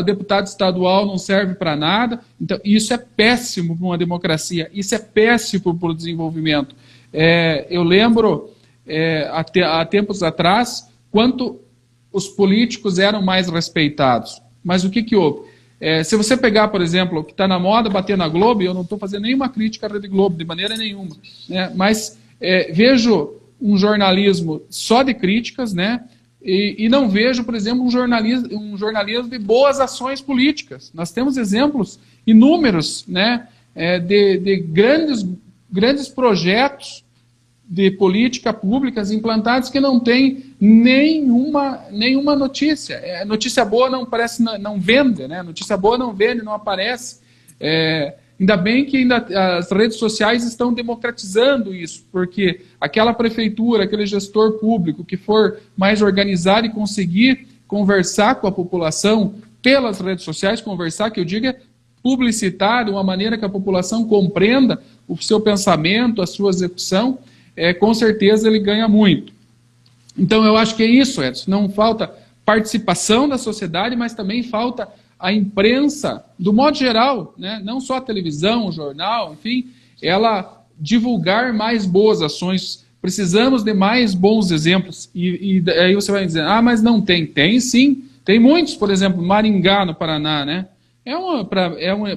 deputado estadual não serve para nada. Então, isso é péssimo para uma democracia, isso é péssimo para o desenvolvimento. Eu lembro, há tempos atrás, quanto os políticos eram mais respeitados. Mas o que houve? Se você pegar, por exemplo, o que está na moda, bater na Globo, eu não estou fazendo nenhuma crítica à Rede Globo, de maneira nenhuma, né? Mas vejo um jornalismo só de críticas, né? E não vejo, por exemplo, um jornalismo de boas ações políticas. Nós temos exemplos inúmeros, né? De grandes projetos de política públicas implantados que não tem nenhuma notícia. Notícia boa não vende, né? Notícia boa não vende, não aparece. Ainda bem que as redes sociais estão democratizando isso, porque aquela prefeitura, aquele gestor público que for mais organizado e conseguir conversar com a população pelas redes sociais, conversar, que eu digo publicitar de uma maneira que a população compreenda o seu pensamento, a sua execução, com certeza ele ganha muito. Então eu acho que é isso, Edson. Não falta participação da sociedade, mas também falta a imprensa, do modo geral, né? Não só a televisão, o jornal, enfim, ela divulgar mais boas ações. Precisamos de mais bons exemplos. E aí você vai dizer, mas não tem. Tem sim, tem muitos, por exemplo, Maringá, no Paraná, né?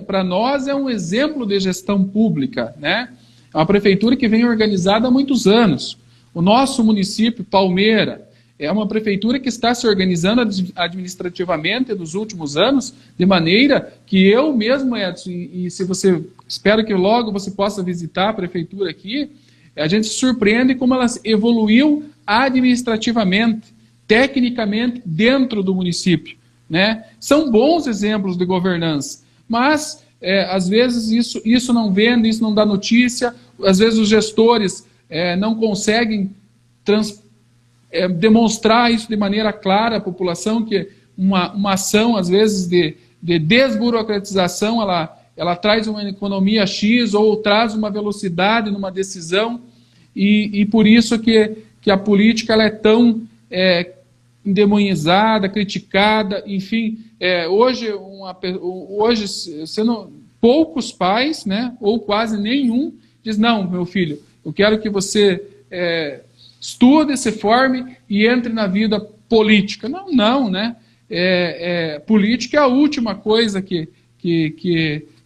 Para nós é um exemplo de gestão pública, né? É uma prefeitura que vem organizada há muitos anos. O nosso município, Palmeira, é uma prefeitura que está se organizando administrativamente nos últimos anos, de maneira que eu mesmo, Edson, espero que logo você possa visitar a prefeitura aqui, a gente se surpreende como ela evoluiu administrativamente, tecnicamente, dentro do município, né? São bons exemplos de governança, mas às vezes isso não vende, isso não dá notícia, às vezes os gestores não conseguem demonstrar isso de maneira clara à população, que uma ação, às vezes, de desburocratização, ela traz uma economia X ou traz uma velocidade numa decisão, e por isso que a política ela é tão endemonizada, criticada, enfim. Hoje poucos pais, né, ou quase nenhum, diz, não, meu filho, eu quero que você estude, se forme e entre na vida política. Não, né? Política é a última coisa que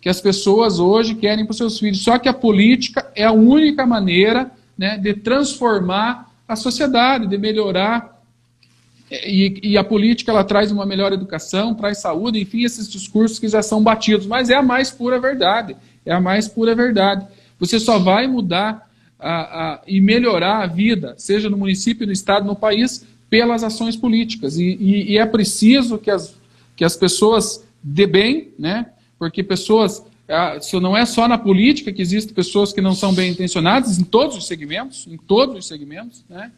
as pessoas hoje querem para os seus filhos. Só que a política é a única maneira, né, de transformar a sociedade, de melhorar. E a política ela traz uma melhor educação, traz saúde, enfim, esses discursos que já são batidos. Mas é a mais pura verdade. É a mais pura verdade. Você só vai mudar e melhorar a vida, seja no município, no estado, no país, pelas ações políticas. E é preciso que as pessoas dê bem, né? Porque pessoas, isso não é só na política que existem pessoas que não são bem intencionadas, em todos os segmentos, né?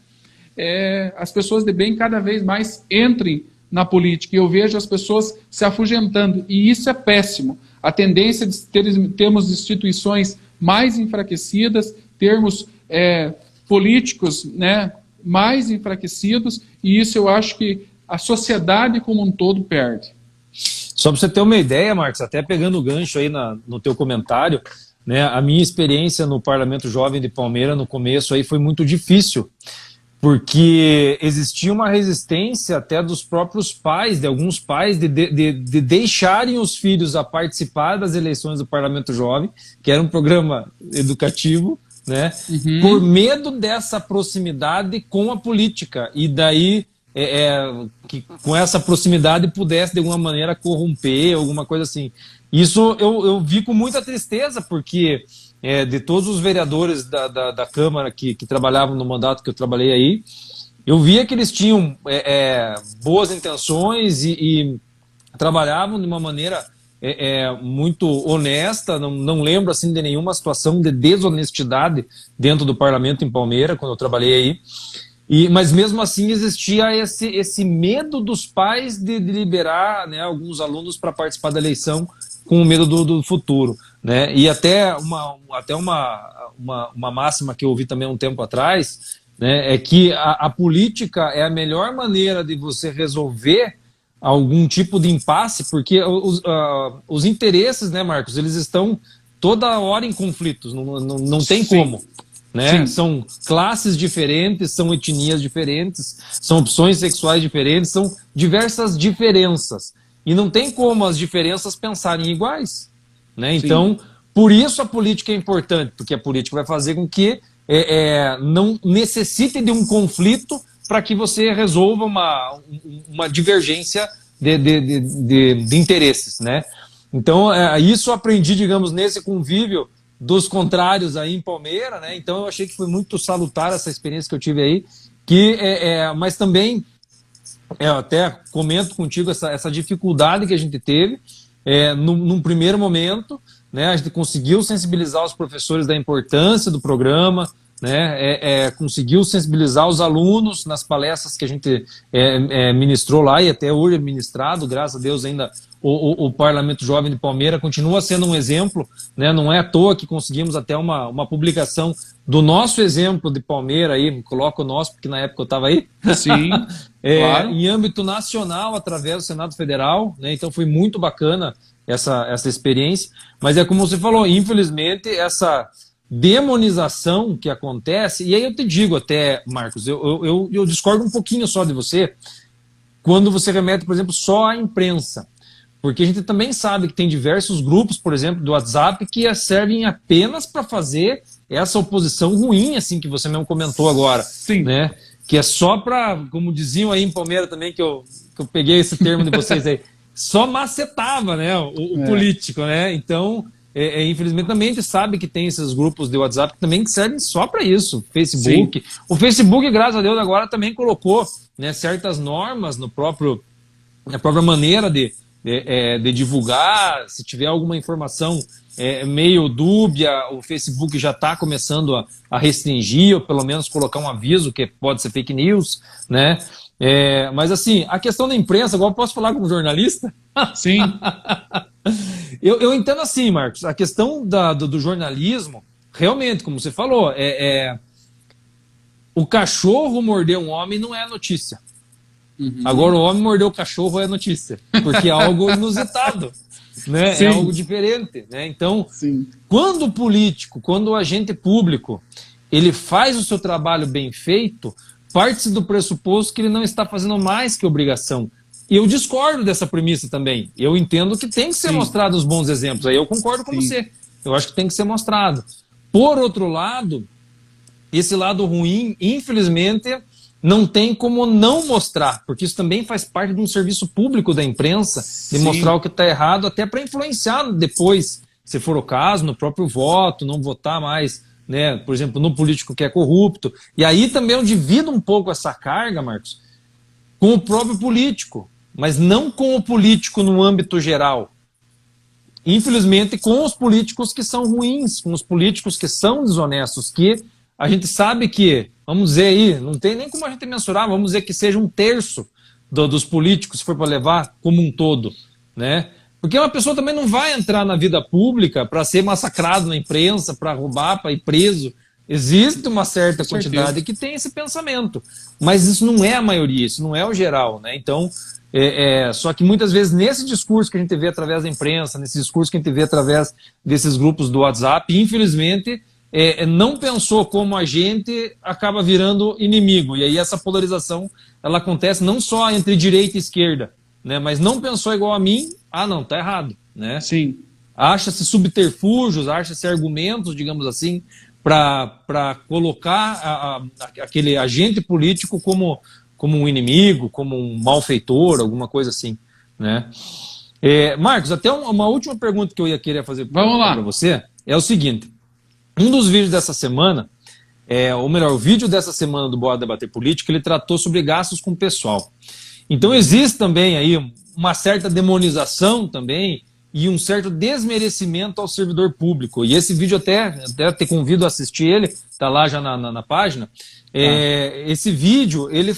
As pessoas de bem cada vez mais entrem na política, e eu vejo as pessoas se afugentando, e isso é péssimo. A tendência de termos instituições mais enfraquecidas, termos políticos, né, mais enfraquecidos, e isso eu acho que a sociedade como um todo perde.
Só para você ter uma ideia, Marcos, até pegando o gancho aí no teu comentário, né, a minha experiência no Parlamento Jovem de Palmeira no começo aí foi muito difícil, porque existia uma resistência até dos próprios pais, de alguns pais, de deixarem os filhos a participar das eleições do Parlamento Jovem, que era um programa educativo, né, por medo dessa proximidade com a política, e daí que com essa proximidade pudesse de alguma maneira corromper, alguma coisa assim. Isso eu vi com muita tristeza, porque de todos os vereadores da Câmara que trabalhavam no mandato que eu trabalhei aí, eu via que eles tinham boas intenções e trabalhavam de uma maneira muito honesta. Não lembro assim de nenhuma situação de desonestidade dentro do parlamento em Palmeira, quando eu trabalhei aí. Mas mesmo assim existia esse medo dos pais de liberar, né, alguns alunos para participar da eleição, com medo do futuro, né? E até uma máxima que eu ouvi também um tempo atrás, né, é que a política é a melhor maneira de você resolver algum tipo de impasse, porque os interesses, né, Marcos, eles estão toda hora em conflitos, não tem como. Né? São classes diferentes, são etnias diferentes, são opções sexuais diferentes, são diversas diferenças. E não tem como as diferenças pensarem iguais. Né? Então, por isso a política é importante, porque a política vai fazer com que não necessite de um conflito para que você resolva uma divergência de interesses. Né? Então, isso eu aprendi, digamos, nesse convívio dos contrários aí em Palmeira, né? Então eu achei que foi muito salutar essa experiência que eu tive aí, mas também eu até comento contigo essa dificuldade que a gente teve num primeiro momento, né? A gente conseguiu sensibilizar os professores da importância do programa, né? Conseguiu sensibilizar os alunos nas palestras que a gente ministrou lá, e até hoje é ministrado, graças a Deus ainda o Parlamento Jovem de Palmeira continua sendo um exemplo, né? Não é à toa que conseguimos até uma publicação do nosso exemplo de Palmeira, aí, coloco o nosso porque na época eu estava aí,
sim, claro.
Em âmbito nacional, através do Senado Federal, né? Então foi muito bacana essa experiência, mas é como você falou, infelizmente essa demonização que acontece, e aí eu te digo até, Marcos, eu discordo um pouquinho só de você, quando você remete, por exemplo, só à imprensa, porque a gente também sabe que tem diversos grupos, por exemplo, do WhatsApp, que servem apenas para fazer essa oposição ruim, assim, que você mesmo comentou agora.
Sim.
Né? Que é só para, como diziam aí em Palmeira também, que eu peguei esse termo de vocês aí, só macetava, né, o político, né? Então, infelizmente também a gente sabe que tem esses grupos de WhatsApp que também servem só para isso. Facebook. Sim. O Facebook, graças a Deus, agora também colocou, né, certas normas na própria maneira de divulgar. Se tiver alguma informação meio dúbia, o Facebook já está começando a restringir, ou pelo menos colocar um aviso que pode ser fake news, né? Mas assim, a questão da imprensa, agora eu posso falar como jornalista?
Sim.
Eu entendo assim, Marcos, a questão do jornalismo, realmente, como você falou, o cachorro morder um homem não é notícia. Uhum. Agora o homem mordeu o cachorro é notícia, porque é algo inusitado, né? É algo diferente, né? Então, sim, quando o político, quando o agente público, ele faz o seu trabalho bem feito, parte-se do pressuposto que ele não está fazendo mais que obrigação. E eu discordo dessa premissa também. Eu entendo que tem que ser mostrado os bons exemplos. Aí eu concordo com você. Eu acho que tem que ser mostrado. Por outro lado, esse lado ruim, infelizmente, não tem como não mostrar, porque isso também faz parte de um serviço público da imprensa, de mostrar o que está errado, até para influenciar depois, se for o caso, no próprio voto, não votar mais né? Por exemplo, no político que é corrupto. E aí também eu divido um pouco essa carga, Marcos, com o próprio político, mas não com o político no âmbito geral. Infelizmente, com os políticos que são ruins, com os políticos que são desonestos, que a gente sabe que, vamos dizer aí, não tem nem como a gente mensurar, vamos dizer que seja 1/3 dos políticos, se for para levar como um todo, né? Porque uma pessoa também não vai entrar na vida pública para ser massacrado na imprensa, para roubar, para ir preso. Existe uma certa quantidade que tem esse pensamento, mas isso não é a maioria, isso não é o geral, né? Então, só que muitas vezes nesse discurso que a gente vê através da imprensa, nesse discurso que a gente vê através desses grupos do WhatsApp, infelizmente, não pensou como a gente, acaba virando inimigo. E aí essa polarização, ela acontece não só entre direita e esquerda, né? Mas não pensou igual a mim, não, tá errado, né?
Sim.
Acha-se subterfúgios, acha-se argumentos, digamos assim, para colocar aquele agente político como um inimigo, como um malfeitor, alguma coisa assim, né? Marcos, até uma última pergunta que eu ia querer fazer para você é o seguinte: um dos vídeos dessa semana, ou melhor, o vídeo dessa semana do Bora Debater Política, ele tratou sobre gastos com o pessoal. Então existe também aí uma certa demonização também e um certo desmerecimento ao servidor público. E esse vídeo até te convido a assistir ele, está lá já na página. Esse vídeo, ele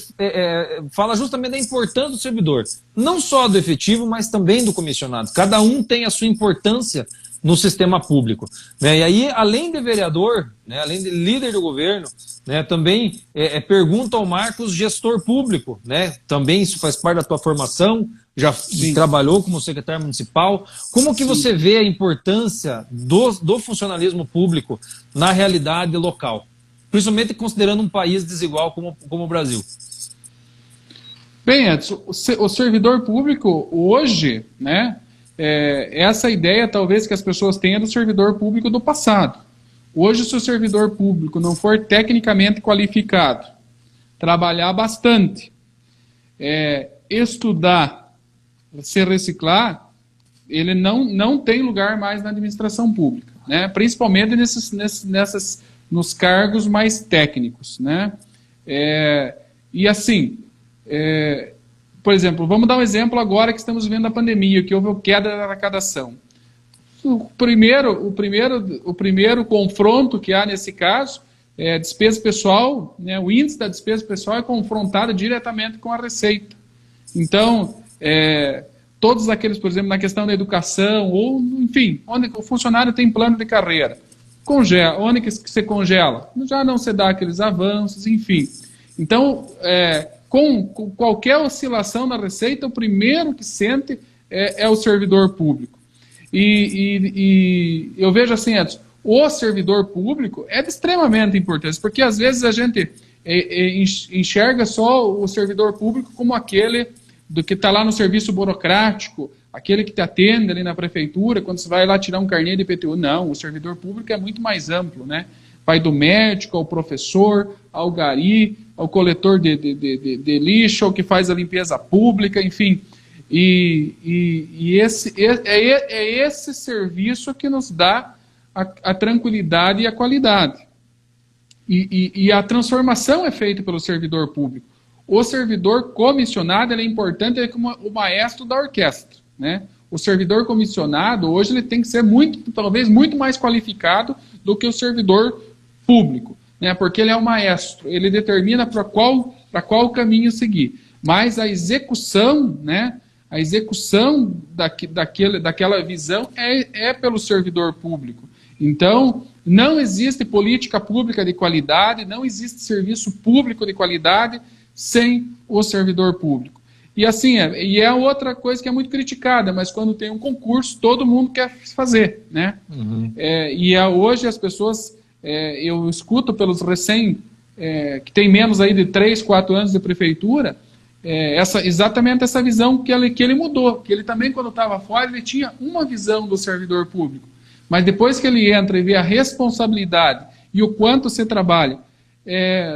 fala justamente da importância do servidor. Não só do efetivo, mas também do comissionado. Cada um tem a sua importância no sistema público, né? E aí, além de vereador, né, além de líder do governo, né, também pergunta ao Marcos, gestor público, né? Também isso faz parte da tua formação, já trabalhou como secretário municipal. Como que você vê a importância do funcionalismo público na realidade local? Principalmente considerando um país desigual como o Brasil.
Bem, Edson, o servidor público hoje, né? Essa ideia talvez que as pessoas tenham do servidor público do passado. Hoje, se o servidor público não for tecnicamente qualificado, trabalhar bastante, estudar, se reciclar, ele não tem lugar mais na administração pública, né? Principalmente nos cargos mais técnicos, né? E assim, por exemplo, vamos dar um exemplo agora que estamos vivendo a pandemia, que houve queda da arrecadação. O primeiro confronto que há nesse caso é a despesa pessoal, né? O índice da despesa pessoal é confrontado diretamente com a receita. Então, todos aqueles, por exemplo, na questão da educação, ou enfim, onde o funcionário tem plano de carreira, onde que se congela? Já não se dá aqueles avanços, enfim. Então, com qualquer oscilação na receita, o primeiro que sente é o servidor público. E eu vejo assim, Edson, o servidor público é de extremamente importância, porque às vezes a gente enxerga só o servidor público como aquele do que está lá no serviço burocrático, aquele que te atende ali na prefeitura, quando você vai lá tirar um carnê de IPTU. Não, o servidor público é muito mais amplo, né? Vai do médico, ao professor, ao gari, ao coletor de lixo, ao que faz a limpeza pública, enfim. Esse serviço que nos dá a tranquilidade e a qualidade. E a transformação é feita pelo servidor público. O servidor comissionado, ele é importante, ele é como o maestro da orquestra, né? O servidor comissionado, hoje, ele tem que ser talvez muito mais qualificado do que o servidor público, né? Porque ele é o maestro, ele determina para qual caminho seguir. Mas a execução, né? A execução daquela visão é pelo servidor público. Então, não existe política pública de qualidade, não existe serviço público de qualidade sem o servidor público. E assim, outra coisa que é muito criticada, mas quando tem um concurso, todo mundo quer fazer, né? Uhum. Hoje as pessoas, eu escuto pelos que tem menos aí de 3, 4 anos de prefeitura, exatamente essa visão que ele mudou, que ele também, quando estava fora, ele tinha uma visão do servidor público, mas depois que ele entra e vê a responsabilidade e o quanto se trabalha,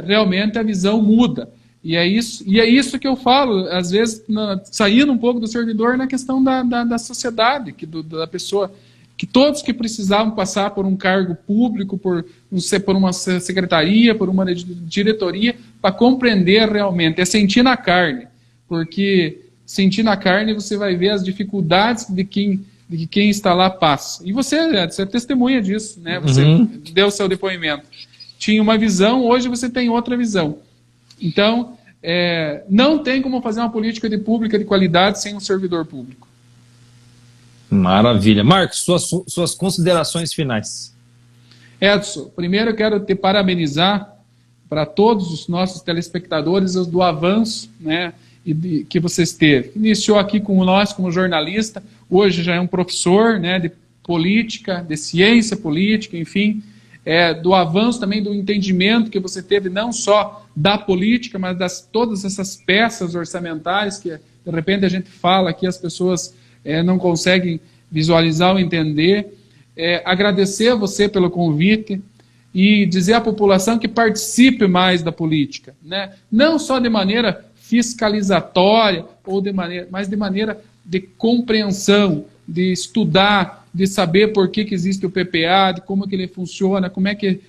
realmente a visão muda. E é isso que eu falo, às vezes, saindo um pouco do servidor na questão da sociedade, da pessoa que todos que precisavam passar por um cargo público, por uma secretaria, por uma diretoria, para compreender realmente, é sentir na carne, porque sentir na carne você vai ver as dificuldades de quem está lá passa. E você é testemunha disso, né? Você deu o seu depoimento. Tinha uma visão, hoje você tem outra visão. Então, não tem como fazer uma política pública de qualidade sem um servidor público.
Maravilha. Marcos, suas considerações finais.
Edson, primeiro eu quero te parabenizar para todos os nossos telespectadores do avanço, né, que vocês teve. Iniciou aqui com nós como jornalista, hoje já é um professor, né, de política, de ciência política, enfim, do avanço também do entendimento que você teve não só da política, mas todas essas peças orçamentárias que de repente a gente fala que as pessoas não conseguem visualizar ou entender. Agradecer a você pelo convite e dizer à população que participe mais da política, né? Não só de maneira fiscalizatória, mas de maneira de compreensão, de estudar, de saber por que existe o PPA, de como que ele funciona, como é que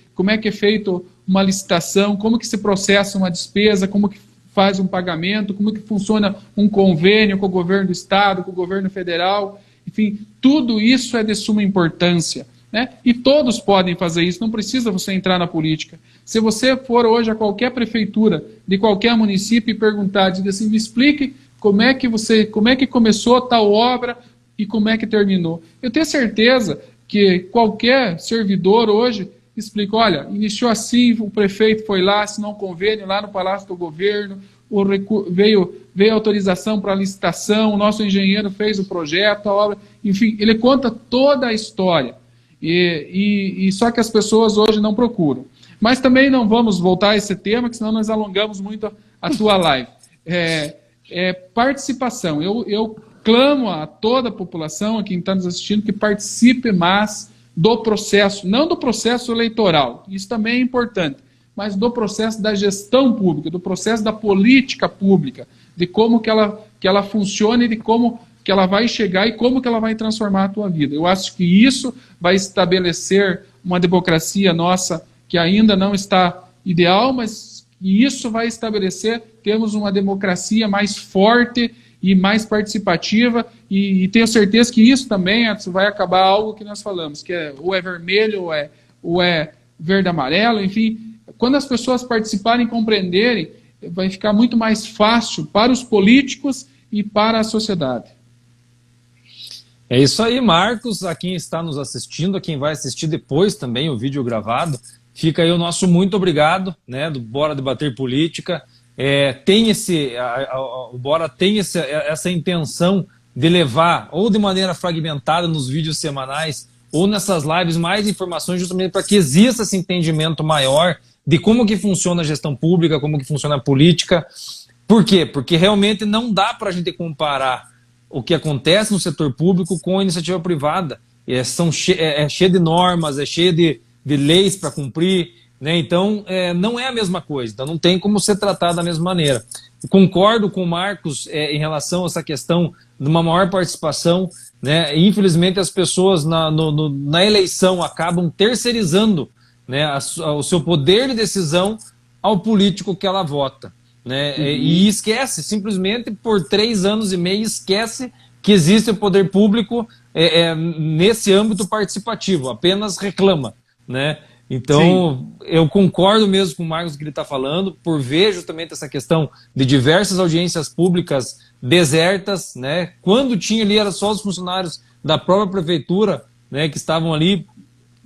é feito uma licitação, como que se processa uma despesa, como que faz um pagamento, como que funciona um convênio com o governo do estado, com o governo federal, enfim, tudo isso é de suma importância, né? E todos podem fazer isso, não precisa você entrar na política. Se você for hoje a qualquer prefeitura de qualquer município e perguntar, dizer assim, me explique como é que começou tal obra e como é que terminou. Eu tenho certeza que qualquer servidor hoje explica, olha, iniciou assim, o prefeito foi lá, assinou um convênio lá no Palácio do Governo, veio autorização para a licitação, o nosso engenheiro fez o projeto, a obra, enfim, ele conta toda a história. E só que as pessoas hoje não procuram. Mas também não vamos voltar a esse tema, que senão nós alongamos muito a tua live. Participação. Eu clamo a toda a população, a quem está nos assistindo, que participe mais do processo, não do processo eleitoral, isso também é importante, mas do processo da gestão pública, do processo da política pública, de como que ela funciona e de como que ela vai chegar e como que ela vai transformar a tua vida. Eu acho que isso vai estabelecer uma democracia nossa que ainda não está ideal, mas isso vai estabelecer, temos uma democracia mais forte e mais participativa, e tenho certeza que isso também vai acabar algo que nós falamos, que ou é vermelho, ou é verde-amarelo, enfim. Quando as pessoas participarem e compreenderem, vai ficar muito mais fácil para os políticos e para a sociedade.
É isso aí, Marcos. A quem está nos assistindo, a quem vai assistir depois também o vídeo gravado, fica aí o nosso muito obrigado, né, do Bora Debater Política. O Bora tem essa intenção de levar, ou de maneira fragmentada nos vídeos semanais, ou nessas lives, mais informações justamente para que exista esse entendimento maior de como que funciona a gestão pública, como que funciona a política. Por quê? Porque realmente não dá para a gente comparar o que acontece no setor público com a iniciativa privada. Cheio de normas, cheio de leis para cumprir, né? Então, não é a mesma coisa, então não tem como ser tratado da mesma maneira. Concordo com o Marcos em relação a essa questão de uma maior participação, né? Infelizmente, as pessoas na eleição acabam terceirizando, né, o seu poder de decisão ao político que ela vota, né? E esquece, simplesmente por 3 anos e meio, esquece que existe o poder público nesse âmbito participativo, apenas reclama, né? Então, sim, eu concordo mesmo com o Marcos que ele está falando, por ver justamente essa questão de diversas audiências públicas desertas, né? Quando tinha ali, era só os funcionários da própria prefeitura, né, que estavam ali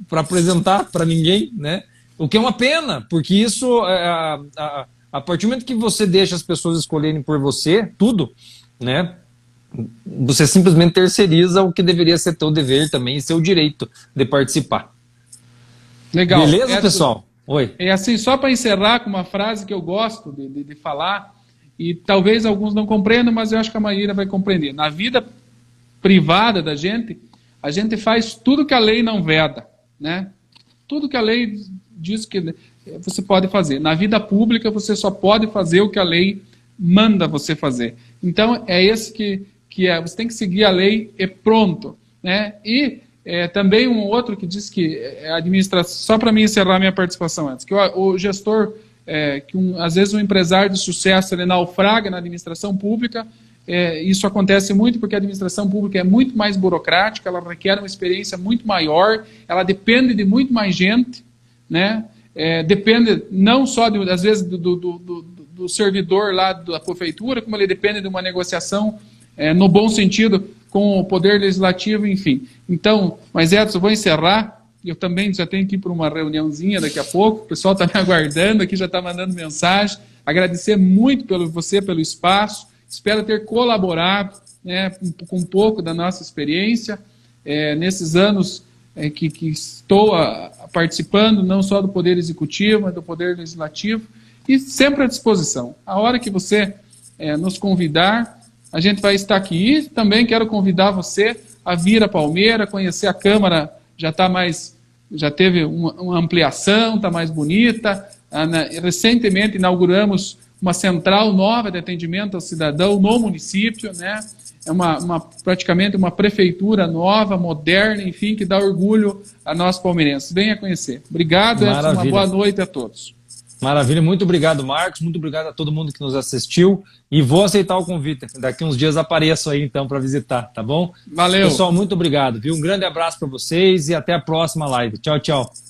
para apresentar para ninguém, né? O que é uma pena, porque isso, a partir do momento que você deixa as pessoas escolherem por você, tudo, né? Você simplesmente terceiriza o que deveria ser teu dever também e seu direito de participar.
Legal.
Beleza, Edson, pessoal? Oi.
Assim, só para encerrar com uma frase que eu gosto de falar, e talvez alguns não compreendam, mas eu acho que a maioria vai compreender. Na vida privada da gente, a gente faz tudo que a lei não veda, né? Tudo que a lei diz que você pode fazer. Na vida pública, você só pode fazer o que a lei manda você fazer. Então, é esse que você tem que seguir a lei e pronto, né? E Também um outro que diz que a administração, só para mim encerrar minha participação antes, que o gestor, às vezes um empresário de sucesso ele naufraga na administração pública. Isso acontece muito porque a administração pública é muito mais burocrática, ela requer uma experiência muito maior, ela depende de muito mais gente, né? Depende não só, às vezes, do servidor lá da prefeitura, como ele depende de uma negociação, no bom sentido, com o poder legislativo, enfim. Então, mas Edson, eu vou encerrar, eu também já tenho que ir para uma reuniãozinha daqui a pouco, o pessoal está me aguardando aqui, já está mandando mensagem, agradecer muito pelo espaço, espero ter colaborado, né, com um pouco da nossa experiência, nesses anos que estou participando, não só do Poder Executivo, mas do Poder Legislativo, e sempre à disposição. A hora que você nos convidar, a gente vai estar aqui. E também quero convidar você a vir a Palmeira, conhecer a Câmara, já teve uma ampliação, está mais bonita. Recentemente inauguramos uma central nova de atendimento ao cidadão no município, né? Praticamente uma prefeitura nova, moderna, enfim, que dá orgulho a nós palmeirenses. Venha conhecer. Obrigado, Edson, uma boa noite a todos.
Maravilha, muito obrigado, Marcos, muito obrigado a todo mundo que nos assistiu e vou aceitar o convite. Daqui uns dias apareço aí então para visitar, tá bom?
Valeu.
Pessoal, muito obrigado, viu? Um grande abraço para vocês e até a próxima live. Tchau, tchau.